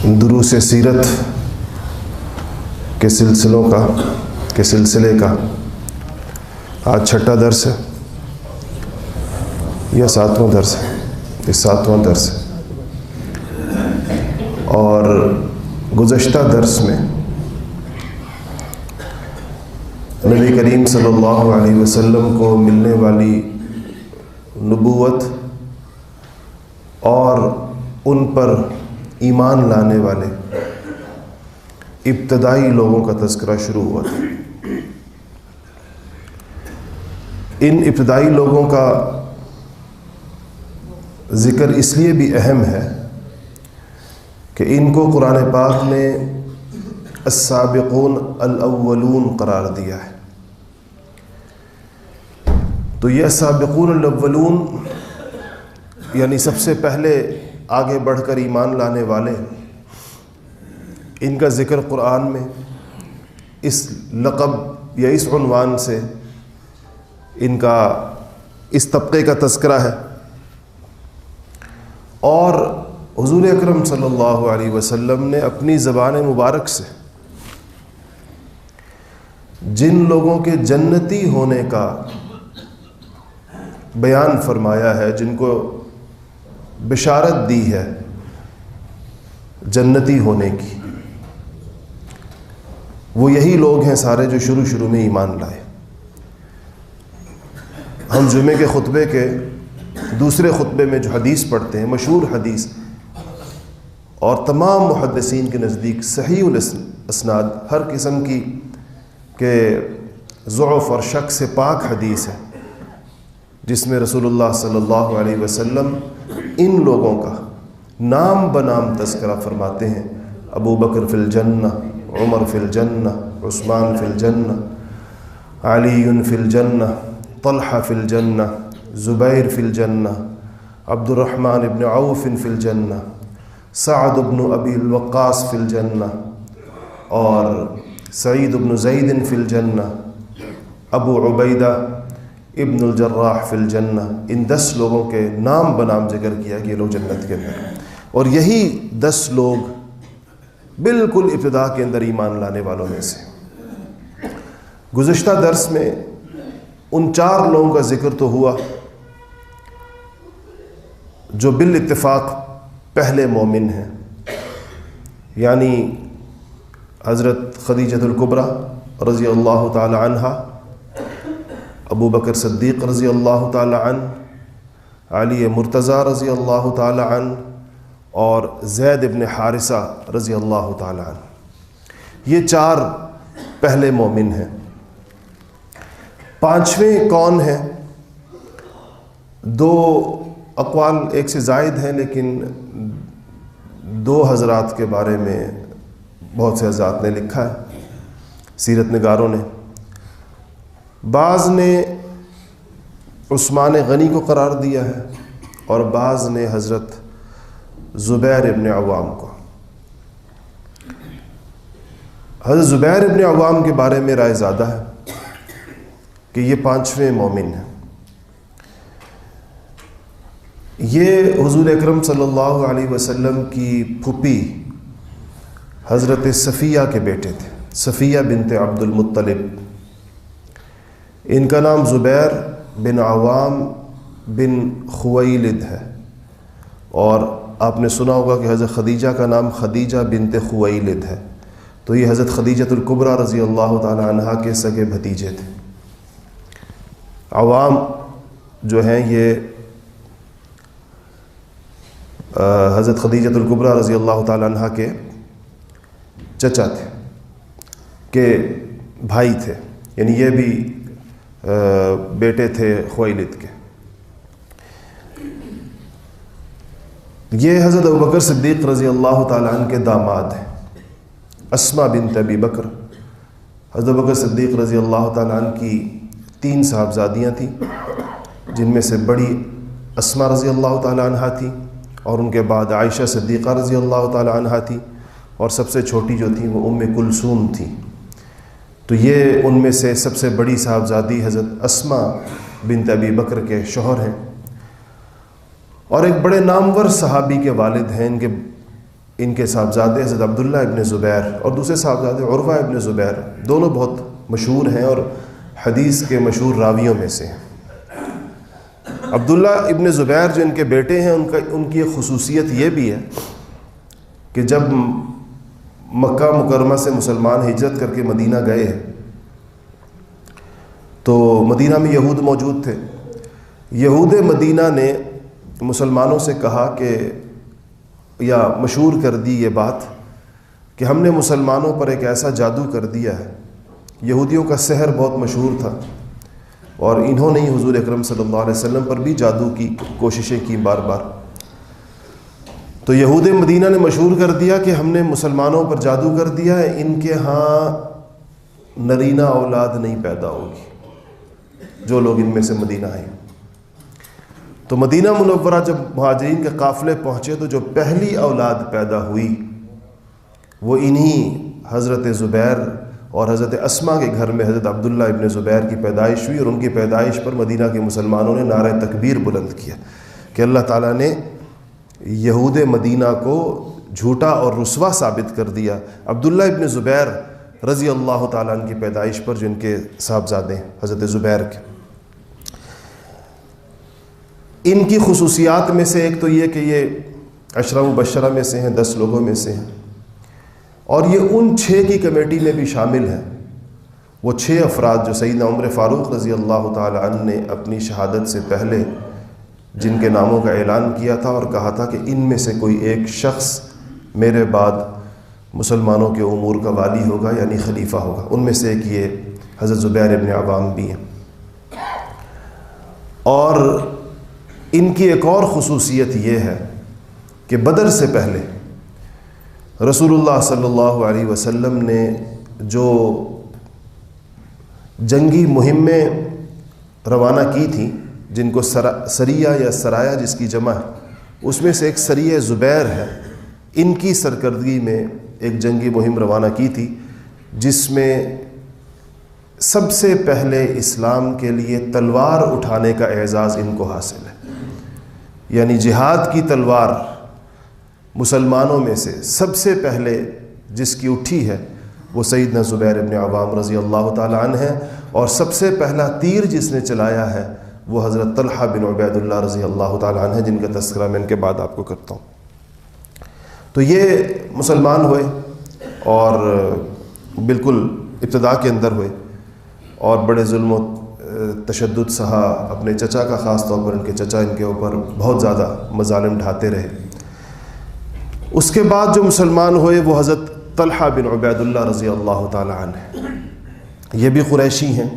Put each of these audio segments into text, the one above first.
دروس سیرت کے سلسلے کا آج چھٹا درس ہے یا ساتواں درس ہے؟ یہ ساتواں درس ہے۔ اور گزشتہ درس میں نبی کریم صلی اللہ علیہ وسلم کو ملنے والی نبوت اور ان پر ایمان لانے والے ابتدائی لوگوں کا تذکرہ شروع ہوا تھا۔ ان ابتدائی لوگوں کا ذکر اس لیے بھی اہم ہے کہ ان کو قرآن پاک نے السابقون الاولون قرار دیا ہے۔ تو یہ السابقون الاولون یعنی سب سے پہلے آگے بڑھ کر ایمان لانے والے، ان کا ذکر قرآن میں اس لقب یا اس عنوان سے ان کا اس طبقے کا تذکرہ ہے۔ اور حضور اکرم صلی اللہ علیہ وسلم نے اپنی زبان مبارک سے جن لوگوں کے جنتی ہونے کا بیان فرمایا ہے، جن کو بشارت دی ہے جنتی ہونے کی، وہ یہی لوگ ہیں سارے جو شروع میں ایمان لائے۔ ہم جمعے کے خطبے کے دوسرے خطبے میں جو حدیث پڑھتے ہیں، مشہور حدیث اور تمام محدثین کے نزدیک صحیح الاسناد، ہر قسم کی کہ ضعف اور شک سے پاک حدیث ہے، جس میں رسول اللہ صلی اللہ علیہ وسلم ان لوگوں کا نام بنام تذکرہ فرماتے ہیں۔ ابو بکر فی الجنہ، عمر فی الجنہ، عثمان فی الجنہ، علی فی الجنہ، طلحہ فی الجنہ، زبیر فی الجنہ، عبد الرحمن ابن عوف فی الجنہ، سعد ابن ابی الوقاص فی الجنہ، اور سعید ابن زید فی الجنہ، ابو عبیدہ ابن الجراح فی الجنہ۔ ان 10 لوگوں کے نام بنام ذکر کیا کہ یہ لوگ جنت کے اندر، اور یہی 10 لوگ بالکل ابتدا کے اندر ایمان لانے والوں میں سے۔ گزشتہ درس میں ان 4 لوگوں کا ذکر تو ہوا جو بالاتفاق پہلے مومن ہیں، یعنی حضرت خدیجہ الکبریٰ رضی اللہ تعالی عنہا، ابو بکر صدیق رضی اللہ تعالی عنہ، علی مرتضیٰ رضی اللہ تعالی عنہ، اور زید ابن حارثہ رضی اللہ تعالی عنہ۔ یہ 4 پہلے مومن ہیں۔ 5ویں کون ہیں؟ 2 اقوال، ایک سے زائد ہیں، لیکن 2 حضرات کے بارے میں بہت سے حضرات نے لکھا ہے، سیرت نگاروں نے۔ بعض نے عثمان غنی کو قرار دیا ہے اور بعض نے حضرت زبیر ابن عوام کو۔ حضرت زبیر ابن عوام کے بارے میں رائے زیادہ ہے کہ یہ 5ویں مومن ہیں۔ یہ حضور اکرم صلی اللہ علیہ وسلم کی پھوپھی حضرت صفیہ کے بیٹے تھے، صفیہ بنت عبد المطلب۔ ان کا نام زبیر بن عوام بن خویلد ہے، اور آپ نے سنا ہوگا کہ حضرت خدیجہ کا نام خدیجہ بنت خویلد ہے، تو یہ حضرت خدیجہ الکبریٰ رضی اللہ تعالی عنہا کے سگے بھتیجے تھے۔ عوام جو ہیں یہ حضرت خدیجہ الکبریٰ رضی اللہ تعالی عنہا کے چچا تھے، کہ بھائی تھے، یعنی یہ بھی بیٹے تھے خویلد کے۔ یہ حضرت ابوبکر صدیق رضی اللہ تعالیٰ عنہ کے داماد ہیں۔ اسما بنت ابی بکر، حضرت ابوبکر صدیق رضی اللہ تعالیٰ عنہ کی 3 صاحبزادیاں تھیں، جن میں سے بڑی اسما رضی اللہ تعالیٰ عنہ تھی، اور ان کے بعد عائشہ صدیقہ رضی اللہ تعالیٰ عنہ تھی، اور سب سے چھوٹی جو تھی وہ ام کلثوم تھی۔ تو یہ ان میں سے سب سے بڑی صاحبزادی حضرت اسما بنت ابی بکر کے شوہر ہیں، اور ایک بڑے نامور صحابی کے والد ہیں۔ ان کے ان کے صاحبزادے حضرت عبداللہ ابن زبیر اور دوسرے صاحبزادے عروہ ابن زبیر، دونوں بہت مشہور ہیں اور حدیث کے مشہور راویوں میں سے ہیں۔ عبداللہ ابن زبیر جو ان کے بیٹے ہیں، ان کی ایک خصوصیت یہ بھی ہے کہ جب مکہ مکرمہ سے مسلمان ہجرت کر کے مدینہ گئے ہیں تو مدینہ میں یہود موجود تھے۔ یہود مدینہ نے مسلمانوں سے کہا کہ یا مشہور کر دی یہ بات کہ ہم نے مسلمانوں پر ایک ایسا جادو کر دیا ہے۔ یہودیوں کا سحر بہت مشہور تھا اور انہوں نے ہی حضور اکرم صلی اللہ علیہ وسلم پر بھی جادو کی کوششیں کی بار بار۔ تو یہود مدینہ نے مشہور کر دیا کہ ہم نے مسلمانوں پر جادو کر دیا ہے، ان کے ہاں نرینہ اولاد نہیں پیدا ہوگی جو لوگ ان میں سے مدینہ آئے۔ تو مدینہ منورہ جب مہاجرین کے قافلے پہنچے تو جو پہلی اولاد پیدا ہوئی وہ انہی حضرت زبیر اور حضرت اسما کے گھر میں حضرت عبداللہ ابن زبیر کی پیدائش ہوئی، اور ان کی پیدائش پر مدینہ کے مسلمانوں نے نعرہ تکبیر بلند کیا کہ اللہ تعالیٰ نے یہود مدینہ کو جھوٹا اور رسوا ثابت کر دیا عبداللہ ابن زبیر رضی اللہ تعالیٰ عنہ کی پیدائش پر، جو ان کے صاحبزادے ہیں حضرت زبیر کے۔ ان کی خصوصیات میں سے ایک تو یہ کہ یہ عشرہ مبشرہ میں سے ہیں، 10 لوگوں میں سے ہیں، اور یہ ان 6 کی کمیٹی میں بھی شامل ہیں، وہ 6 افراد جو سیدنا عمر فاروق رضی اللہ تعالی عنہ نے اپنی شہادت سے پہلے جن کے ناموں کا اعلان کیا تھا اور کہا تھا کہ ان میں سے کوئی ایک شخص میرے بعد مسلمانوں کے امور کا والی ہوگا یعنی خلیفہ ہوگا، ان میں سے ایک یہ حضرت زبیر ابن عوام بھی ہیں۔ اور ان کی ایک اور خصوصیت یہ ہے کہ بدر سے پہلے رسول اللہ صلی اللہ علیہ وسلم نے جو جنگی مہمیں روانہ کی تھیں، جن کو سریہ یا سرایا جس کی جمع ہے، اس میں سے ایک سریہ زبیر ہے، ان کی سرکردگی میں ایک جنگی مہم روانہ کی تھی جس میں سب سے پہلے اسلام کے لیے تلوار اٹھانے کا اعزاز ان کو حاصل ہے، یعنی جہاد کی تلوار مسلمانوں میں سے سب سے پہلے جس کی اٹھی ہے وہ سیدنا زبیر ابن عوام رضی اللہ تعالی عنہ ہے، اور سب سے پہلا تیر جس نے چلایا ہے وہ حضرت طلحہ بن عبید اللہ رضی اللہ تعالی عنہ، جن کا تذکرہ میں ان کے بعد آپ کو کرتا ہوں۔ تو یہ مسلمان ہوئے اور بالکل ابتدا کے اندر ہوئے اور بڑے ظلم و تشدد سہا، اپنے چچا کا خاص طور پر ان کے چچا ان کے اوپر بہت زیادہ مظالم ڈھاتے رہے۔ اس کے بعد جو مسلمان ہوئے وہ حضرت طلحہ بن عبید اللہ رضی اللہ تعالی عنہ، یہ بھی قریشی ہیں۔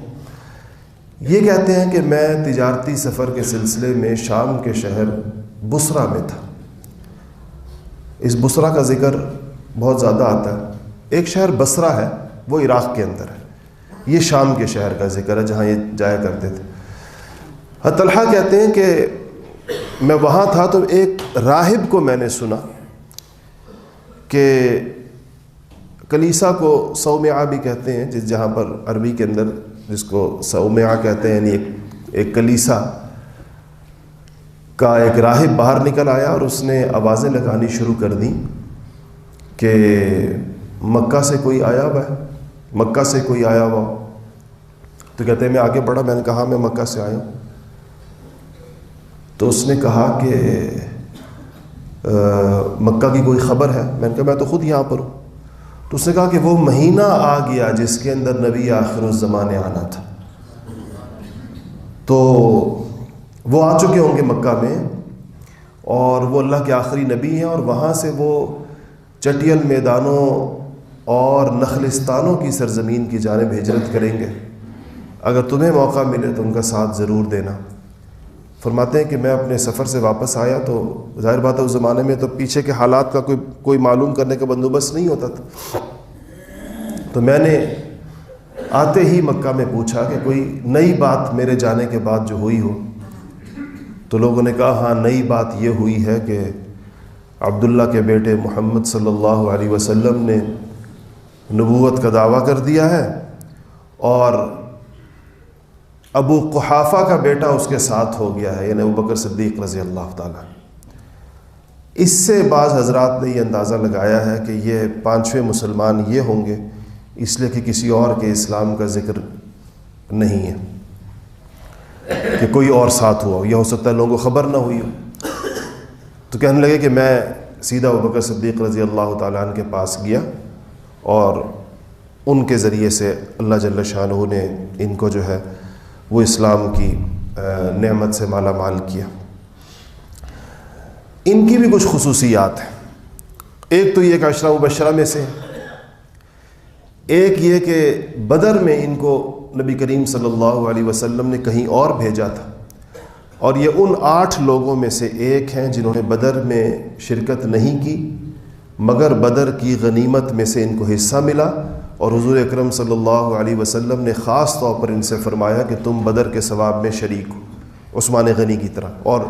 یہ کہتے ہیں کہ میں تجارتی سفر کے سلسلے میں شام کے شہر بصرہ میں تھا۔ اس بصرہ کا ذکر بہت زیادہ آتا ہے۔ ایک شہر بصرہ ہے، وہ عراق کے اندر ہے، یہ شام کے شہر کا ذکر ہے جہاں یہ جایا کرتے تھے۔ طلحہ کہتے ہیں کہ میں وہاں تھا تو ایک راہب کو میں نے سنا کہ کلیسا کو صومعہ بھی کہتے ہیں، جس جہاں پر عربی کے اندر جس کو صومعہ کہتے ہیں، یعنی ایک کلیسا کا ایک راہب باہر نکل آیا اور اس نے آوازیں لگانی شروع کر دیں کہ مکہ سے کوئی آیا ہوا ہے، مکہ سے کوئی آیا ہوا۔ تو کہتے ہیں میں آگے بڑھا، میں نے کہا میں مکہ سے آیا ہوں۔ تو اس نے کہا کہ مکہ کی کوئی خبر ہے؟ میں نے کہا میں تو خود یہاں پر ہوں۔ تو اس نے کہا کہ وہ مہینہ آ گیا جس کے اندر نبی آخر الزمانے آنا تھا، تو وہ آ چکے ہوں گے مکہ میں، اور وہ اللہ کے آخری نبی ہیں، اور وہاں سے وہ چٹیل میدانوں اور نخلستانوں کی سرزمین کی جانب ہجرت کریں گے، اگر تمہیں موقع ملے تو ان کا ساتھ ضرور دینا۔ فرماتے ہیں کہ میں اپنے سفر سے واپس آیا تو ظاہر بات ہے اس زمانے میں تو پیچھے کے حالات کا کوئی معلوم کرنے کا بندوبست نہیں ہوتا تھا، تو میں نے آتے ہی مکہ میں پوچھا کہ کوئی نئی بات میرے جانے کے بعد جو ہوئی ہو۔ تو لوگوں نے کہا ہاں نئی بات یہ ہوئی ہے کہ عبداللہ کے بیٹے محمد صلی اللہ علیہ وسلم نے نبوت کا دعویٰ کر دیا ہے، اور ابو قحافہ کا بیٹا اس کے ساتھ ہو گیا ہے، یعنی ابو بکر صدیق رضی اللہ تعالیٰ۔ اس سے بعض حضرات نے یہ اندازہ لگایا ہے کہ یہ 5ویں مسلمان یہ ہوں گے اس لیے کہ کسی اور کے اسلام کا ذکر نہیں ہے، کہ کوئی اور ساتھ ہوا ہو، یہ ہو سکتا ہے لوگوں کو خبر نہ ہوئی ہو۔ تو کہنے لگے کہ میں سیدھا ابوبکر صدیق رضی اللہ تعالیٰ عنہ کے پاس گیا اور ان کے ذریعے سے اللہ جل شانہ نے ان کو جو ہے وہ اسلام کی نعمت سے مالا مال کیا۔ ان کی بھی کچھ خصوصیات ہیں۔ ایک تو یہ کہ عشرہ مبشرہ میں سے، ایک یہ کہ بدر میں ان کو نبی کریم صلی اللہ علیہ وسلم نے کہیں اور بھیجا تھا، اور یہ ان 8 لوگوں میں سے ایک ہیں جنہوں نے بدر میں شرکت نہیں کی، مگر بدر کی غنیمت میں سے ان کو حصہ ملا، اور حضور اکرم صلی اللہ علیہ وسلم نے خاص طور پر ان سے فرمایا کہ تم بدر کے ثواب میں شریک ہو، عثمان غنی کی طرح، اور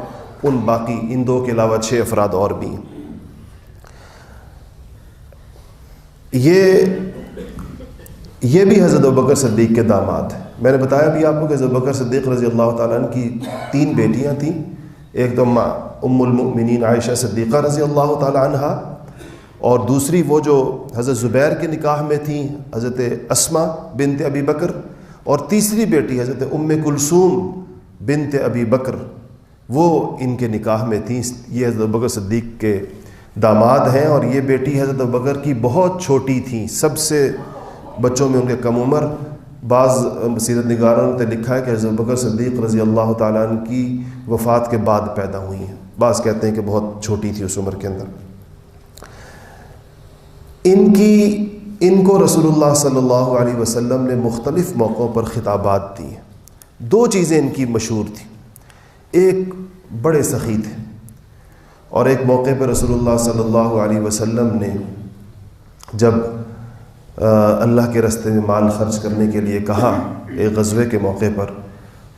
ان باقی ان 2 کے علاوہ 6 افراد اور بھی ہیں۔ یہ بھی حضرت ابوبکر صدیق کے داماد ہیں۔ میں نے بتایا بھی آپ کو کہ حضرت ابوبکر صدیق رضی اللہ تعالیٰ عنہ کی 3 بیٹیاں تھیں، ایک تو ام المؤمنین عائشہ صدیقہ رضی اللہ تعالیٰ عنہا، اور دوسری وہ جو حضرت زبیر کے نکاح میں تھیں حضرت اسماء بنت ابی بکر، اور تیسری بیٹی حضرت ام کلثوم بنت ابی بکر، وہ ان کے نکاح میں تھیں۔ یہ حضرت ابوبکر صدیق کے داماد ہیں، اور یہ بیٹی حضرت ابوبکر کی بہت چھوٹی تھیں، سب سے بچوں میں ان کے کم عمر۔ بعض سیرت نگاروں نے لکھا ہے کہ حضرت ابوبکر صدیق رضی اللہ تعالیٰ عنہ کی وفات کے بعد پیدا ہوئی ہیں، بعض کہتے ہیں کہ بہت چھوٹی تھی اس عمر کے اندر۔ ان کو رسول اللہ صلی اللہ علیہ وسلم نے مختلف موقعوں پر خطابات دی ہیں۔ 2 چیزیں ان کی مشہور تھیں، ایک بڑے سخی تھے، اور ایک موقع پر رسول اللہ صلی اللہ علیہ وسلم نے جب اللہ کے راستے میں مال خرچ کرنے کے لیے کہا ایک غزوے کے موقع پر،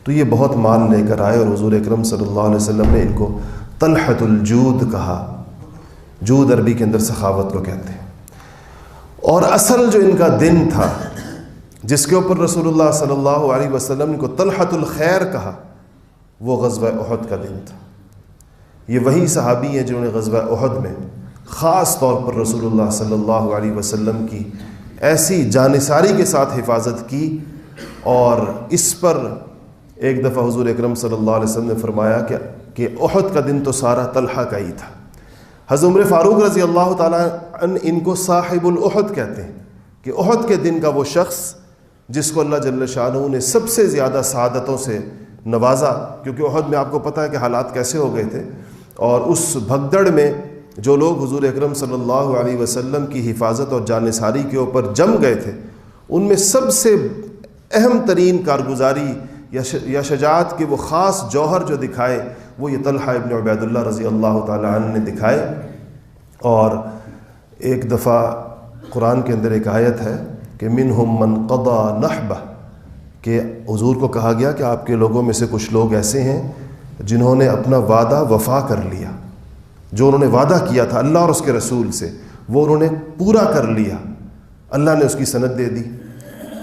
تو یہ بہت مال لے کر آئے، اور حضور اکرم صلی اللہ علیہ وسلم نے ان کو طلحۃ الجود کہا۔ جود عربی کے اندر سخاوت کو کہتے ہیں۔ اور اصل جو ان کا دن تھا جس کے اوپر رسول اللہ صلی اللہ علیہ وسلم نے کو طلحۃ الخیر کہا، وہ غزوہ احد کا دن تھا۔ یہ وہی صحابی ہیں جنہوں نے غزوہ احد میں خاص طور پر رسول اللہ صلی اللہ علیہ وسلم کی ایسی جانثاری کے ساتھ حفاظت کی، اور اس پر ایک دفعہ حضور اکرم صلی اللہ علیہ وسلم نے فرمایا کہ احد کا دن تو سارا طلحہ کا ہی تھا۔ حضرت عمر فاروق رضی اللہ تعالیٰ عنہ ان کو صاحب الاحد کہتے ہیں، کہ احد کے دن کا وہ شخص جس کو اللہ جل شانہ نے سب سے زیادہ سعادتوں سے نوازا، کیونکہ احد میں آپ کو پتہ ہے کہ حالات کیسے ہو گئے تھے، اور اس بھگدڑ میں جو لوگ حضور اکرم صلی اللہ علیہ وسلم کی حفاظت اور جانثاری کے اوپر جم گئے تھے، ان میں سب سے اہم ترین کارگزاری یا شجاعت کے وہ خاص جوہر جو دکھائے وہ یہ طلحہ ابن عبید اللہ رضی اللہ تعالی عنہ نے دکھائے۔ اور ایک دفعہ قرآن کے اندر ایک آیت ہے کہ منہم من قضى نحبہ، کہ حضور کو کہا گیا کہ آپ کے لوگوں میں سے کچھ لوگ ایسے ہیں جنہوں نے اپنا وعدہ وفا کر لیا، جو انہوں نے وعدہ کیا تھا اللہ اور اس کے رسول سے وہ انہوں نے پورا کر لیا، اللہ نے اس کی سند دے دی۔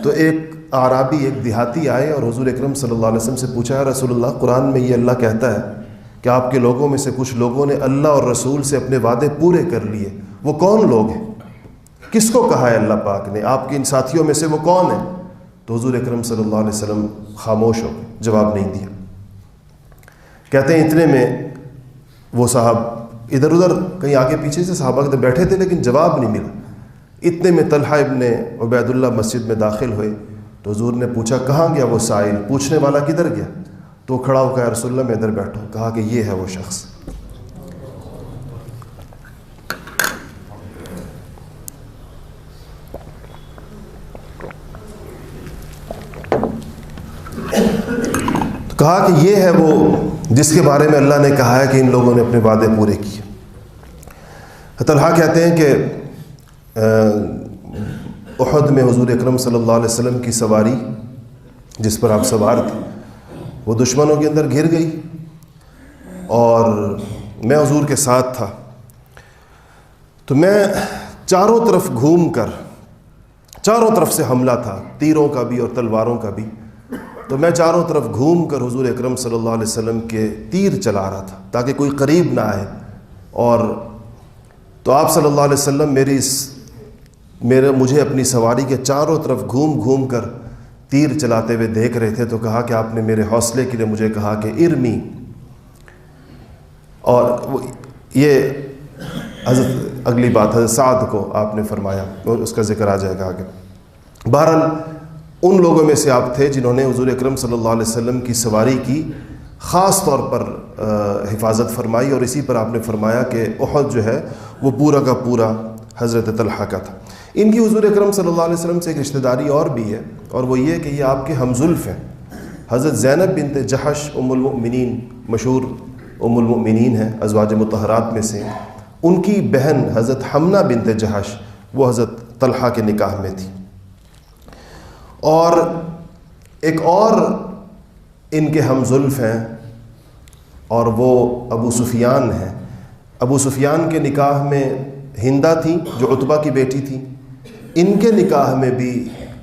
تو ایک اعرابی، ایک دیہاتی آئے اور حضور اکرم صلی اللہ علیہ وسلم سے پوچھا، یا رسول اللہ، قرآن میں یہ اللہ کہتا ہے کہ آپ کے لوگوں میں سے کچھ لوگوں نے اللہ اور رسول سے اپنے وعدے پورے کر لیے، وہ کون لوگ ہیں؟ کس کو کہا ہے اللہ پاک نے؟ آپ کے ان ساتھیوں میں سے وہ کون ہیں؟ تو حضور اکرم صلی اللہ علیہ وسلم خاموش ہو گئے، جواب نہیں دیا۔ کہتے ہیں اتنے میں وہ صاحب ادھر ادھر کہیں آگے پیچھے سے صحابہ کے بیٹھے تھے لیکن جواب نہیں ملا۔ اتنے میں طلحہ ابن عبید اللہ مسجد میں داخل ہوئے تو حضور نے پوچھا کہاں گیا وہ سائل، پوچھنے والا کدھر گیا؟ تو کھڑا ہو کہا رسول اللہ میں ادھر بیٹھا ہوں۔ کہا کہ یہ ہے وہ شخص۔ کہا کہ یہ ہے وہ جس کے بارے میں اللہ نے کہا ہے کہ ان لوگوں نے اپنے وعدے پورے کیے۔ طلحہ کہتے ہیں کہ احد میں حضور اکرم صلی اللہ علیہ وسلم کی سواری جس پر آپ سوار تھے وہ دشمنوں کے اندر گھر گئی اور میں حضور کے ساتھ تھا، تو میں چاروں طرف گھوم کر، چاروں طرف سے حملہ تھا، تیروں کا بھی اور تلواروں کا بھی، تو میں چاروں طرف گھوم کر حضور اکرم صلی اللہ علیہ وسلم کے تیر چلا رہا تھا تاکہ کوئی قریب نہ آئے اور تو آپ صلی اللہ علیہ وسلم مجھے اپنی سواری کے چاروں طرف گھوم گھوم کر تیر چلاتے ہوئے دیکھ رہے تھے، تو کہا کہ آپ نے میرے حوصلے کے لیے مجھے کہا کہ ارمی، اور یہ حضرت اگلی بات حضرت سعد کو آپ نے فرمایا، اور اس کا ذکر آ جائے گا آگے۔ بہرحال ان لوگوں میں سے آپ تھے جنہوں نے حضور اکرم صلی اللہ علیہ وسلم کی سواری کی خاص طور پر حفاظت فرمائی، اور اسی پر آپ نے فرمایا کہ احد جو ہے وہ پورا کا پورا حضرت طلحہ کا تھا۔ ان کی حضور اکرم صلی اللہ علیہ وسلم سے ایک رشتہ داری اور بھی ہے، اور وہ یہ کہ یہ آپ کے ہمزلف ہیں۔ حضرت زینب بنت جحش ام المؤمنین، مشہور ام المؤمنین ہیں، ازواج مطہرات میں سے، ان کی بہن حضرت حمنہ بنت جحش وہ حضرت طلحہ کے نکاح میں تھی۔ اور ایک اور ان کے ہمزلف ہیں، اور وہ ابو سفیان ہیں۔ ابو سفیان کے نکاح میں ہندہ تھی جو عتبہ کی بیٹی تھی، ان کے نکاح میں بھی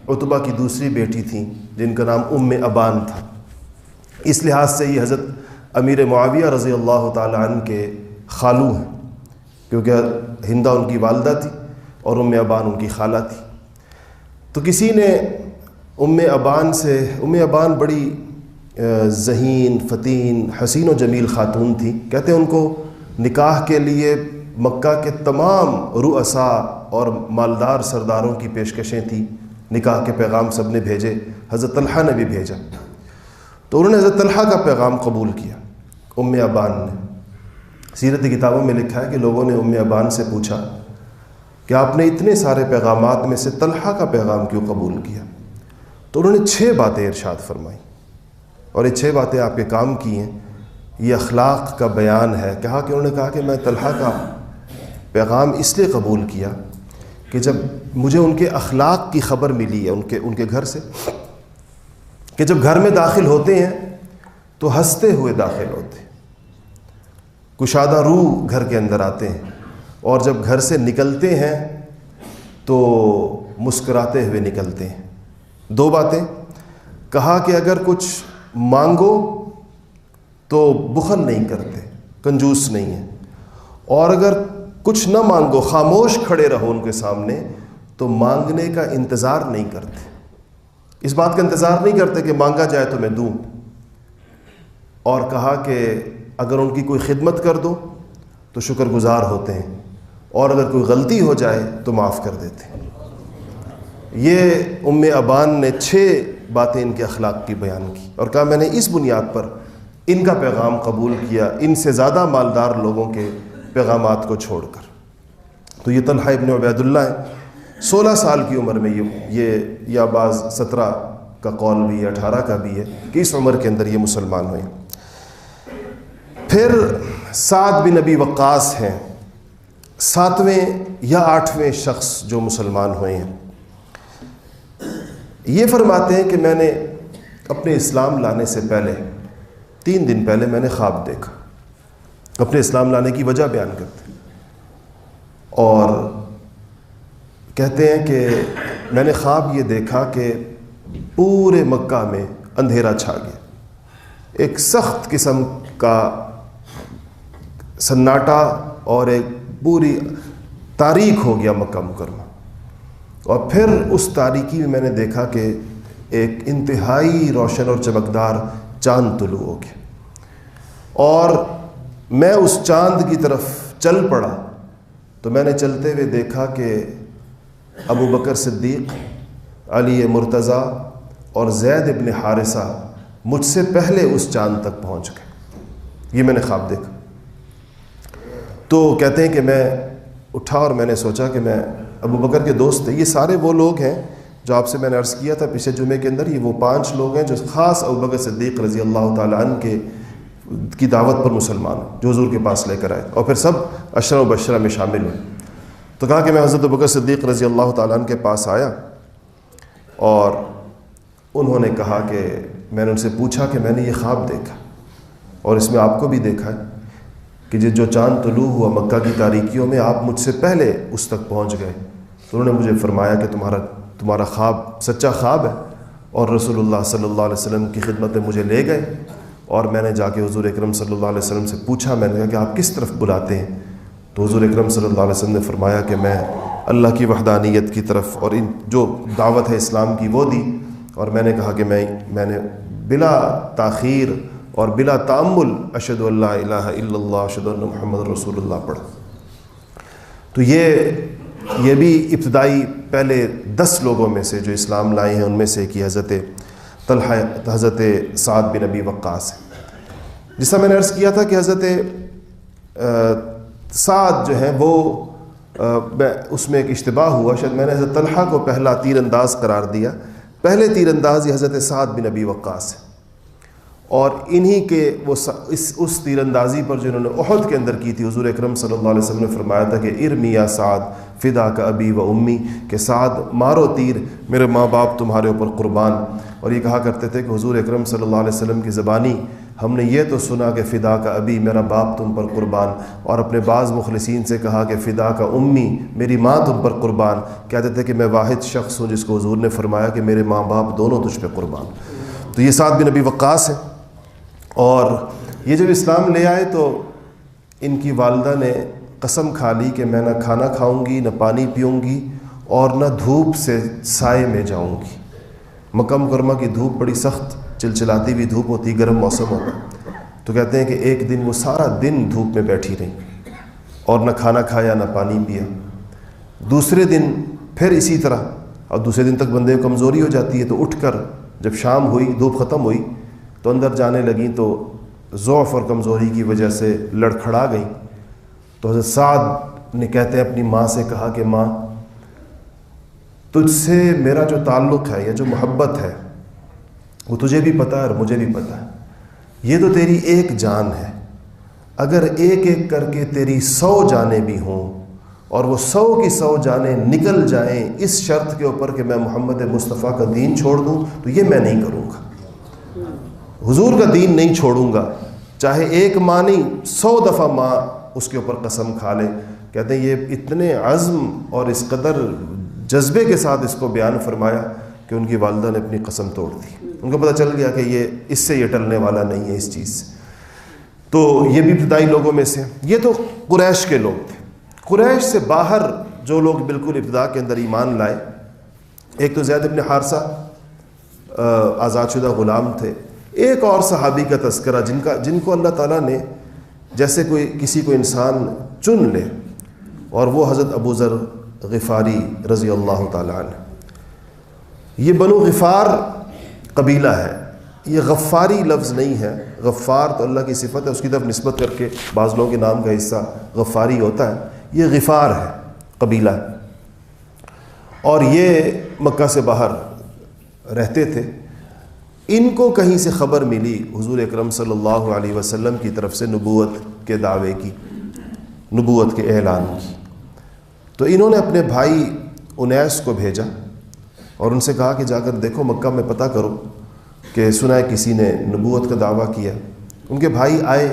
عتبہ کی دوسری بیٹی تھی جن کا نام ام ابان تھا۔ اس لحاظ سے یہ حضرت امیر معاویہ رضی اللہ تعالی عنہ کے خالو ہیں، کیونکہ ہندہ ان کی والدہ تھی اور ام ابان ان کی خالہ تھی۔ تو کسی نے ام ابان بڑی ذہین، فتین، حسین و جمیل خاتون تھی، کہتے ہیں ان کو نکاح کے لیے مکہ کے تمام رؤساء اور مالدار سرداروں کی پیشکشیں تھیں، نکاح کے پیغام سب نے بھیجے، حضرت طلحہ نے بھی بھیجا، تو انہوں نے حضرت طلحہ کا پیغام قبول کیا ام ابان نے۔ سیرت کتابوں میں لکھا ہے کہ لوگوں نے ام ابان سے پوچھا کہ آپ نے اتنے سارے پیغامات میں سے طلحہ کا پیغام کیوں قبول کیا؟ تو انہوں نے 6 باتیں ارشاد فرمائیں، اور یہ 6 باتیں آپ کے کام کی ہیں، یہ اخلاق کا بیان ہے۔ کہا کہ انہوں نے کہا کہ میں طلحہ کا پیغام اس لیے قبول کیا کہ جب مجھے ان کے اخلاق کی خبر ملی ہے ان کے گھر سے، کہ جب گھر میں داخل ہوتے ہیں تو ہنستے ہوئے داخل ہوتے ہیں، کشادہ روح گھر کے اندر آتے ہیں، اور جب گھر سے نکلتے ہیں تو مسکراتے ہوئے نکلتے ہیں۔ 2 باتیں کہا کہ اگر کچھ مانگو تو بخل نہیں کرتے، کنجوس نہیں ہیں، اور اگر کچھ نہ مانگو، خاموش کھڑے رہو ان کے سامنے، تو مانگنے کا انتظار نہیں کرتے، اس بات کا انتظار نہیں کرتے کہ مانگا جائے تو میں دوں۔ اور کہا کہ اگر ان کی کوئی خدمت کر دو تو شکر گزار ہوتے ہیں، اور اگر کوئی غلطی ہو جائے تو معاف کر دیتے ہیں۔ یہ ام ابان نے 6 باتیں ان کے اخلاق کی بیان کی، اور کہا میں نے اس بنیاد پر ان کا پیغام قبول کیا، ان سے زیادہ مالدار لوگوں کے پیغامات کو چھوڑ کر۔ تو یہ طلحہ ابن عبید اللہ ہیں، 16 سال کی عمر میں یہ یا بعض 17 کا قول بھی ہے، 18 کا بھی ہے کہ اس عمر کے اندر یہ مسلمان ہوئے۔ پھر سعد بن ابی وقاص ہیں، 7ویں یا 8ویں شخص جو مسلمان ہوئے ہیں۔ یہ فرماتے ہیں کہ میں نے اپنے اسلام لانے سے پہلے 3 دن پہلے میں نے خواب دیکھا، اپنے اسلام لانے کی وجہ بیان کرتے ہیں، اور کہتے ہیں کہ میں نے خواب یہ دیکھا کہ پورے مکہ میں اندھیرا چھا گیا، ایک سخت قسم کا سناٹا اور ایک پوری تاریک ہو گیا مکہ مکرمہ، اور پھر اس تاریکی میں نے دیکھا کہ ایک انتہائی روشن اور چمکدار چاند طلوع ہو گیا، اور میں اس چاند کی طرف چل پڑا تو میں نے چلتے ہوئے دیکھا کہ ابو بکر صدیق، علی مرتضیٰ اور زید ابن حارثہ مجھ سے پہلے اس چاند تک پہنچ گئے۔ یہ میں نے خواب دیکھا۔ تو کہتے ہیں کہ میں اٹھا اور میں نے سوچا کہ میں ابو بکر کے دوست تھے، یہ سارے وہ لوگ ہیں جو آپ سے میں نے عرض کیا تھا پچھلے جمعے کے اندر، یہ وہ 5 لوگ ہیں جو خاص ابو بکر صدیق رضی اللہ تعالیٰ عنہ کی دعوت پر مسلمان ہیں، جو حضور کے پاس لے کر آئے، اور پھر سب عشرہ مبشرہ میں شامل ہوئے۔ تو کہا کہ میں حضرت ابو بکر صدیق رضی اللہ تعالیٰ عنہ کے پاس آیا، اور انہوں نے کہا کہ میں نے ان سے پوچھا کہ میں نے یہ خواب دیکھا، اور اس میں آپ کو بھی دیکھا ہے کہ جو چاند طلوع ہوا مکہ کی تاریکیوں میں، آپ مجھ سے پہلے اس تک پہنچ گئے۔ تو انہوں نے مجھے فرمایا کہ تمہارا خواب سچا خواب ہے، اور رسول اللہ صلی اللہ علیہ وسلم کی خدمت میں مجھے لے گئے، اور میں نے جا کے حضور اکرم صلی اللہ علیہ وسلم سے پوچھا، میں نے کہا کہ آپ کس طرف بلاتے ہیں؟ تو حضور اکرم صلی اللہ علیہ وسلم نے فرمایا کہ میں اللہ کی وحدانیت کی طرف اور ان جو دعوت ہے اسلام کی وہ دی، اور میں نے کہا کہ میں نے بلا تاخیر اور بلا تأمل اشہد ان لا الہ الا اللہ اشہد ان محمد رسول اللہ پڑھا۔ تو یہ بھی ابتدائی پہلے 10 لوگوں میں سے جو اسلام لائے ہیں ان میں سے کہ حضرت سعد بن ابی وقاص ہے۔ جس طرح میں نے عرض کیا تھا کہ حضرت سعد جو ہیں وہ اس میں ایک اشتباہ ہوا، شاید میں نے حضرت طلحہ کو پہلا تیر انداز قرار دیا، پہلے تیر انداز یہ حضرت سعد بن ابی وقاص ہے، اور انہی کے وہ اس تیر اندازی پر جو انہوں نے احد کے اندر کی تھی، حضور اکرم صلی اللہ علیہ وسلم نے فرمایا تھا کہ ارمی یا سعد فدا کا ابی و امی، کہ سعد مارو تیر، میرے ماں باپ تمہارے اوپر قربان۔ اور یہ کہا کرتے تھے کہ حضور اکرم صلی اللہ علیہ وسلم کی زبانی ہم نے یہ تو سنا کہ فدا کا ابی، میرا باپ تم پر قربان، اور اپنے بعض مخلصین سے کہا کہ فدا کا امی، میری ماں تم پر قربان۔ کہتے تھے کہ میں واحد شخص ہوں جس کو حضور نے فرمایا کہ میرے ماں باپ دونوں تجھ پہ قربان۔ تو یہ سعد بن ابی وقاص ہے، اور یہ جب اسلام لے آئے تو ان کی والدہ نے قسم کھا لی کہ میں نہ کھانا کھاؤں گی، نہ پانی پیوں گی، اور نہ دھوپ سے سائے میں جاؤں گی۔ مکہ مکرمہ کی دھوپ بڑی سخت چلچلاتی ہوئی دھوپ ہوتی، گرم موسم ہوتا، تو کہتے ہیں کہ ایک دن وہ سارا دن دھوپ میں بیٹھی رہیں اور نہ کھانا کھایا نہ پانی پیا۔ دوسرے دن پھر اسی طرح، اور دوسرے دن تک بندے کو کمزوری ہو جاتی ہے، تو اٹھ کر جب شام ہوئی، دھوپ ختم ہوئی تو اندر جانے لگیں، تو ضعف اور کمزوری کی وجہ سے لڑکھڑا گئیں۔ تو حضرت سعد نے کہتے ہیں اپنی ماں سے کہا کہ ماں، تجھ سے میرا جو تعلق ہے یا جو محبت ہے وہ تجھے بھی پتہ ہے اور مجھے بھی پتہ ہے، یہ تو تیری ایک جان ہے، اگر ایک ایک کر کے تیری 100 جانیں بھی ہوں اور وہ 100 کی 100 جانیں نکل جائیں اس شرط کے اوپر کہ میں محمد مصطفیٰ کا دین چھوڑ دوں، تو یہ میں نہیں کروں گا، حضور کا دین نہیں چھوڑوں گا، چاہے ایک ماں نہیں 100 دفعہ ماں اس کے اوپر قسم کھا لے۔ کہتے ہیں یہ اتنے عزم اور اس قدر جذبے کے ساتھ اس کو بیان فرمایا کہ ان کی والدہ نے اپنی قسم توڑ دی، ان کو پتہ چل گیا کہ اس سے یہ ٹلنے والا نہیں ہے اس چیز سے۔ تو یہ بھی ابتدائی لوگوں میں سے، یہ تو قریش کے لوگ تھے۔ قریش سے باہر جو لوگ بالکل ابتدا کے اندر ایمان لائے، ایک تو زید بن حارثہ آزاد شدہ غلام تھے، ایک اور صحابی کا تذکرہ جن کو اللہ تعالیٰ نے جیسے کسی کو انسان چن لے، اور وہ حضرت ابو ذر غفاری رضی اللہ تعالیٰ عنہ۔ یہ بنو غفار قبیلہ ہے، یہ غفاری لفظ نہیں ہے، غفار تو اللہ کی صفت ہے، اس کی طرف نسبت کر کے بعض لوگوں کے نام کا حصہ غفاری ہوتا ہے، یہ غفار ہے قبیلہ ہے، اور یہ مکہ سے باہر رہتے تھے۔ ان کو کہیں سے خبر ملی حضور اکرم صلی اللہ علیہ وسلم کی طرف سے نبوت کے دعوے کی، نبوت کے اعلان کی، تو انہوں نے اپنے بھائی انیس کو بھیجا اور ان سے کہا کہ جا کر دیکھو مکہ میں پتہ کرو کہ سنا ہے کسی نے نبوت کا دعویٰ کیا۔ ان کے بھائی آئے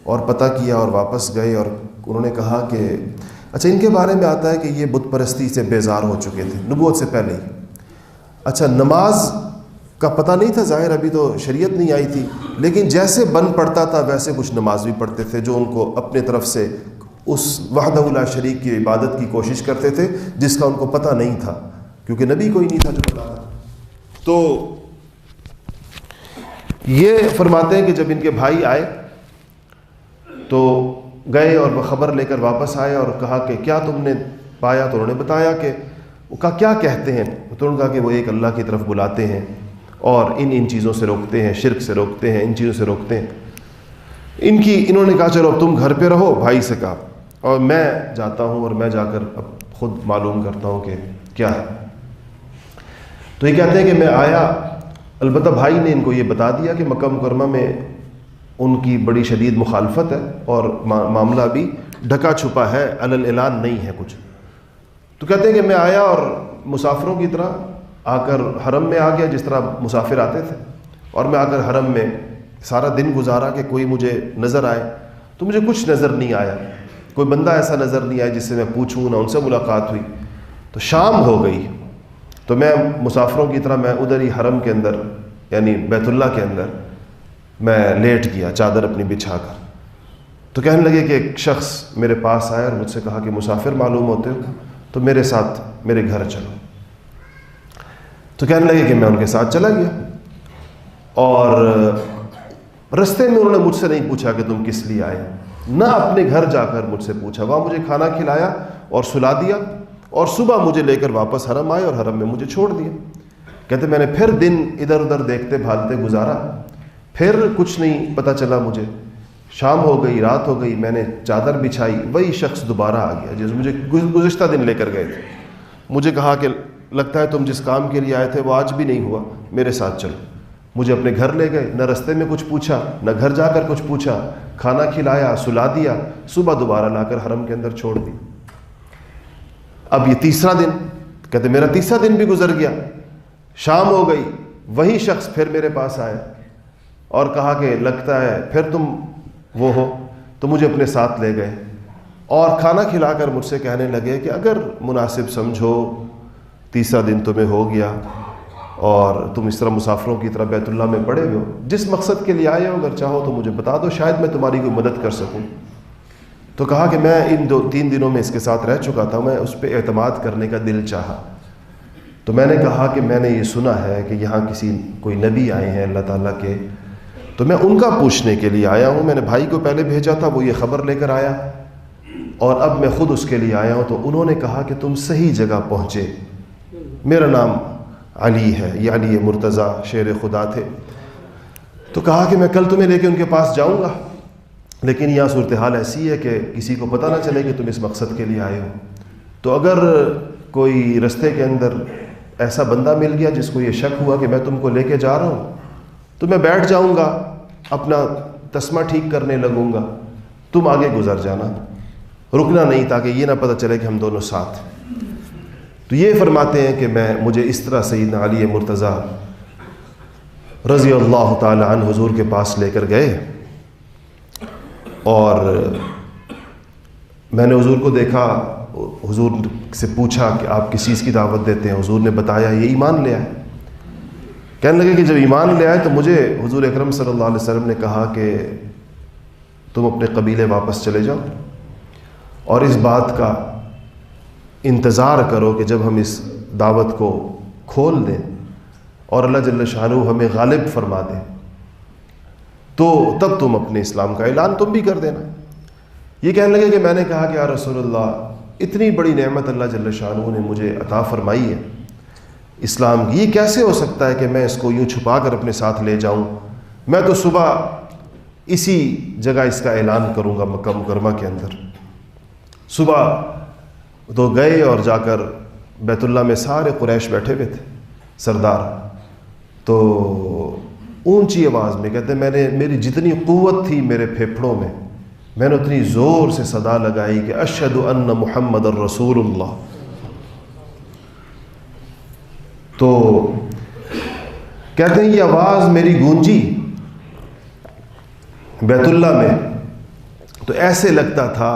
اور پتہ کیا اور واپس گئے، اور انہوں نے کہا کہ اچھا، ان کے بارے میں آتا ہے کہ یہ بت پرستی سے بیزار ہو چکے تھے نبوت سے پہلے ہی۔ اچھا، نماز کا پتہ نہیں تھا، ظاہر ابھی تو شریعت نہیں آئی تھی، لیکن جیسے بن پڑتا تھا ویسے کچھ نماز بھی پڑھتے تھے، جو ان کو اپنے طرف سے اس وحدہ لا شریک کی عبادت کی کوشش کرتے تھے جس کا ان کو پتہ نہیں تھا، کیونکہ نبی کوئی نہیں تھا جو بتاتا۔ تو یہ فرماتے ہیں کہ جب ان کے بھائی آئے تو گئے اور وہ خبر لے کر واپس آئے اور کہا کہ کیا تم نے پایا؟ تو انہوں نے بتایا کہ وہ کہا کیا کہتے ہیں؟ تو انہوں نے کہا کہ وہ ایک اللہ کی طرف بلاتے ہیں اور ان چیزوں سے روکتے ہیں، شرک سے روکتے ہیں، ان چیزوں سے روکتے ہیں۔ انہوں نے کہا چلو اب تم گھر پہ رہو، بھائی سے کہا، اور میں جاتا ہوں اور میں جا کر اب خود معلوم کرتا ہوں کہ کیا ہے۔ تو یہ کہتے ہیں کہ میں آیا، البتہ بھائی نے ان کو یہ بتا دیا کہ مکہ مکرمہ میں ان کی بڑی شدید مخالفت ہے اور معاملہ بھی ڈھکا چھپا ہے، علی الاعلان نہیں ہے کچھ۔ تو کہتے ہیں کہ میں آیا اور مسافروں کی طرح آ کر حرم میں آ گیا، جس طرح مسافر آتے تھے، اور میں آ کر حرم میں سارا دن گزارا کہ کوئی مجھے نظر آئے، تو مجھے کچھ نظر نہیں آیا، کوئی بندہ ایسا نظر نہیں آیا جس سے میں پوچھوں، نہ ان سے ملاقات ہوئی۔ تو شام ہو گئی تو میں مسافروں کی طرح میں ادھر ہی حرم کے اندر یعنی بیت اللہ کے اندر میں لیٹ گیا، چادر اپنی بچھا کر، تو کہنے لگے کہ ایک شخص میرے پاس آیا اور مجھ سے کہا کہ مسافر معلوم ہوتے ہو تو میرے ساتھ میرے گھر چلو. تو کہنے لگے کہ میں ان کے ساتھ چلا گیا، اور رستے میں انہوں نے مجھ سے نہیں پوچھا کہ تم کس لیے آئے، نہ اپنے گھر جا کر مجھ سے پوچھا. وہاں مجھے کھانا کھلایا اور سلا دیا، اور صبح مجھے لے کر واپس حرم آئے اور حرم میں مجھے چھوڑ دیا. کہتے میں نے پھر دن ادھر ادھر دیکھتے بھالتے گزارا، پھر کچھ نہیں پتہ چلا مجھے. شام ہو گئی، رات ہو گئی، میں نے چادر بچھائی، وہی شخص دوبارہ آ گیا جس مجھے گزشتہ دن لے کر گئے تھے. مجھے کہا کہ لگتا ہے تم جس کام کے لیے آئے تھے وہ آج بھی نہیں ہوا، میرے ساتھ چلو. مجھے اپنے گھر لے گئے، نہ رستے میں کچھ پوچھا، نہ گھر جا کر کچھ پوچھا، کھانا کھلایا، سلا دیا، صبح دوبارہ لا کر حرم کے اندر چھوڑ دی. اب یہ تیسرا دن، کہتے میرا تیسرا دن بھی گزر گیا، شام ہو گئی، وہی شخص پھر میرے پاس آیا اور کہا کہ لگتا ہے پھر تم وہ ہو. تو مجھے اپنے ساتھ لے گئے اور کھانا کھلا کر مجھ سے کہنے لگے کہ اگر مناسب سمجھو تیسرا دن تمہیں ہو گیا اور تم اس طرح مسافروں کی طرح بیت اللہ میں پڑے ہوئے ہو، جس مقصد کے لیے آئے ہو اگر چاہو تو مجھے بتا دو، شاید میں تمہاری کوئی مدد کر سکوں. تو کہا کہ میں ان 2-3 دنوں میں اس کے ساتھ رہ چکا تھا، میں اس پہ اعتماد کرنے کا دل چاہا. تو میں نے کہا کہ میں نے یہ سنا ہے کہ یہاں کوئی نبی آئے ہیں اللہ تعالیٰ کے، تو میں ان کا پوچھنے کے لیے آیا ہوں. میں نے بھائی کو پہلے بھیجا تھا، وہ یہ خبر لے کر آیا، اور اب میں خود اس کے لیے آیا ہوں. تو انہوں نے کہا کہ تم صحیح جگہ پہنچے. میرا نام علی ہے، یہ علی مرتضیٰ شیر خدا تھے. تو کہا کہ میں کل تمہیں لے کے ان کے پاس جاؤں گا، لیکن یہاں صورتحال ایسی ہے کہ کسی کو پتہ نہ چلے کہ تم اس مقصد کے لیے آئے ہو. تو اگر کوئی رستے کے اندر ایسا بندہ مل گیا جس کو یہ شک ہوا کہ میں تم کو لے کے جا رہا ہوں، تو میں بیٹھ جاؤں گا، اپنا تسمہ ٹھیک کرنے لگوں گا، تم آگے گزر جانا، رکنا نہیں، تاکہ یہ نہ پتہ چلے کہ ہم دونوں ساتھ. تو یہ فرماتے ہیں کہ مجھے اس طرح سیدنا علی مرتضیٰ رضی اللہ تعالی عنہ حضور کے پاس لے کر گئے، اور میں نے حضور کو دیکھا. حضور سے پوچھا کہ آپ کس چیز کی دعوت دیتے ہیں؟ حضور نے بتایا یہ ایمان لے آئے. کہنے لگے کہ جب ایمان لے آئے تو مجھے حضور اکرم صلی اللہ علیہ وسلم نے کہا کہ تم اپنے قبیلے واپس چلے جاؤ، اور اس بات کا انتظار کرو کہ جب ہم اس دعوت کو کھول دیں اور اللہ جل شانہ ہمیں غالب فرما دے تو تب تم اپنے اسلام کا اعلان تم بھی کر دینا. یہ کہنے لگے کہ میں نے کہا کہ یا رسول اللہ، اتنی بڑی نعمت اللہ جل شانہ نے مجھے عطا فرمائی ہے اسلام کی، یہ کیسے ہو سکتا ہے کہ میں اس کو یوں چھپا کر اپنے ساتھ لے جاؤں؟ میں تو صبح اسی جگہ اس کا اعلان کروں گا مکہ مکرمہ کے اندر. صبح تو گئے اور جا کر بیت اللہ میں سارے قریش بیٹھے ہوئے تھے سردار. تو اونچی آواز میں کہتے ہیں میری جتنی قوت تھی میرے پھیپھڑوں میں نے اتنی زور سے صدا لگائی کہ اشہد ان محمد الرسول اللہ. تو کہتے ہیں یہ آواز میری گونجی بیت اللہ میں تو ایسے لگتا تھا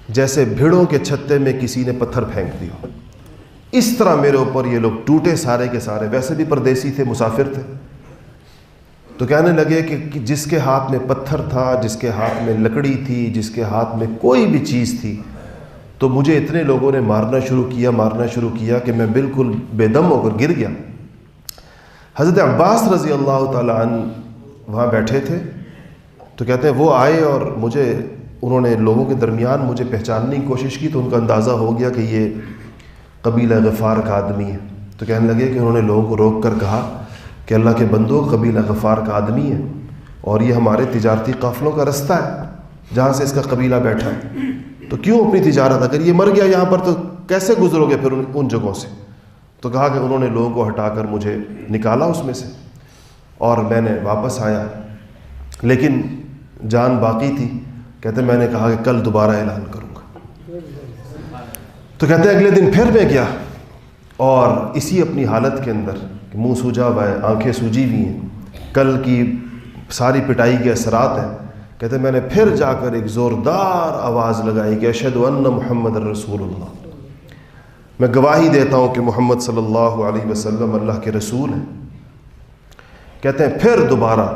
جیسے بھیڑوں کے چھتے میں کسی نے پتھر پھینک دیا. اس طرح میرے اوپر یہ لوگ ٹوٹے سارے کے سارے. ویسے بھی پردیسی تھے، مسافر تھے. تو کہنے لگے کہ جس کے ہاتھ میں پتھر تھا، جس کے ہاتھ میں لکڑی تھی، جس کے ہاتھ میں کوئی بھی چیز تھی، تو مجھے اتنے لوگوں نے مارنا شروع کیا کہ میں بالکل بے دم ہو کر گر گیا. حضرت عباس رضی اللہ تعالی عنہ وہاں بیٹھے تھے. تو کہتے ہیں وہ آئے اور انہوں نے لوگوں کے درمیان مجھے پہچاننے کی کوشش کی، تو ان کا اندازہ ہو گیا کہ یہ قبیلہ غفار کا آدمی ہے. تو کہنے لگے کہ انہوں نے لوگوں کو روک کر کہا کہ اللہ کے بندو، قبیلہ غفار کا آدمی ہے اور یہ ہمارے تجارتی قافلوں کا رستہ ہے جہاں سے اس کا قبیلہ بیٹھا ہے، تو کیوں اپنی تجارت، اگر یہ مر گیا یہاں پر تو کیسے گزرو گے پھر ان جگہوں سے؟ تو کہا کہ انہوں نے لوگوں کو ہٹا کر مجھے نکالا اس میں سے، اور میں نے واپس آیا، لیکن جان باقی تھی. کہتے ہیں میں نے کہا کہ کل دوبارہ اعلان کروں گا. تو کہتے ہیں اگلے دن پھر میں گیا، اور اسی اپنی حالت کے اندر منہ سوجا ہوا ہے، آنکھیں سوجی ہوئی ہیں، کل کی ساری پٹائی کے اثرات ہیں. کہتے ہیں میں نے پھر جا کر ایک زوردار آواز لگائی کہ اشہد ان محمد الرسول اللہ، میں گواہی دیتا ہوں کہ محمد صلی اللہ علیہ وسلم اللہ کے رسول ہیں. کہتے ہیں پھر دوبارہ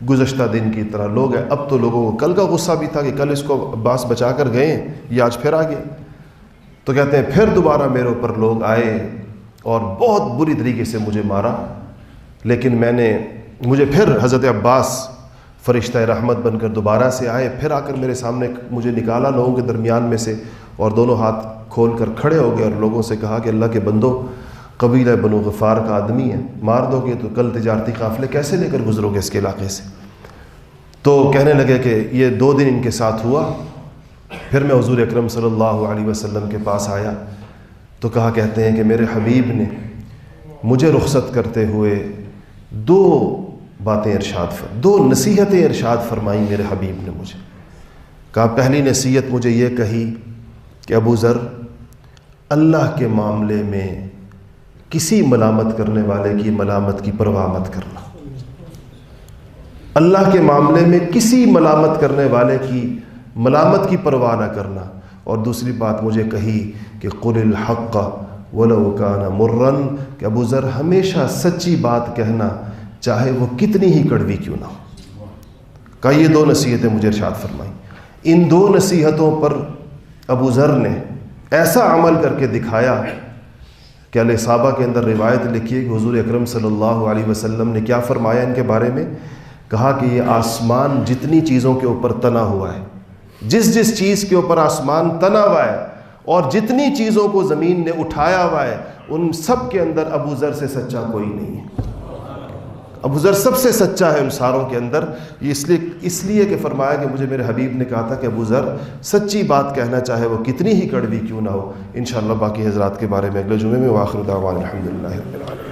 گزشتہ دن کی طرح لوگ ہیں. اب تو لوگوں کو کل کا غصہ بھی تھا کہ کل اس کو عباس بچا کر گئے ہیں، یہ آج پھر آ گیا. تو کہتے ہیں پھر دوبارہ میرے اوپر لوگ آئے اور بہت بری طریقے سے مجھے مارا، لیکن مجھے پھر حضرت عباس فرشتہ رحمت بن کر دوبارہ سے آئے، پھر آ کر میرے سامنے مجھے نکالا لوگوں کے درمیان میں سے، اور دونوں ہاتھ کھول کر کھڑے ہو گئے اور لوگوں سے کہا کہ اللہ کے بندو، قبیلہ بنو غفار کا آدمی ہے، مار دو گے تو کل تجارتی قافلے کیسے لے کر گزرو گے اس کے علاقے سے. تو کہنے لگے کہ یہ 2 دن ان کے ساتھ ہوا. پھر میں حضور اکرم صلی اللہ علیہ وسلم کے پاس آیا تو کہتے ہیں کہ میرے حبیب نے مجھے رخصت کرتے ہوئے 2 باتیں دو نصیحتیں ارشاد فرمائیں. میرے حبیب نے مجھے کہا، پہلی نصیحت مجھے یہ کہی کہ ابو ذر، اللہ کے معاملے میں کسی ملامت کرنے والے کی ملامت کی پرواہ مت کرنا. اللہ کے معاملے میں کسی ملامت کرنے والے کی ملامت کی پرواہ نہ کرنا. اور دوسری بات مجھے کہی کہ قل الحق ولو کان مرا، کہ ابو ذر ہمیشہ سچی بات کہنا چاہے وہ کتنی ہی کڑوی کیوں نہ ہو. کہا یہ 2 نصیحتیں مجھے ارشاد فرمائیں. ان 2 نصیحتوں پر ابو ذر نے ایسا عمل کر کے دکھایا کہ الاصابہ کے اندر روایت لکھی ہے کہ حضور اکرم صلی اللہ علیہ وسلم نے کیا فرمایا ان کے بارے میں. کہا کہ یہ آسمان جتنی چیزوں کے اوپر تنا ہوا ہے، جس چیز کے اوپر آسمان تنا ہوا ہے اور جتنی چیزوں کو زمین نے اٹھایا ہوا ہے، ان سب کے اندر ابو ذر سے سچا کوئی نہیں ہے. ابو ذر سب سے سچا ہے ان ساروں کے اندر. یہ اس لیے کہ فرمایا کہ مجھے میرے حبیب نے کہا تھا کہ ابو ذر سچی بات کہنا چاہے وہ کتنی ہی کڑوی کیوں نہ ہو. انشاءاللہ باقی حضرات کے بارے میں اگلے جمعے میں. وآخر دعوانا الحمدللہ رب العالمین.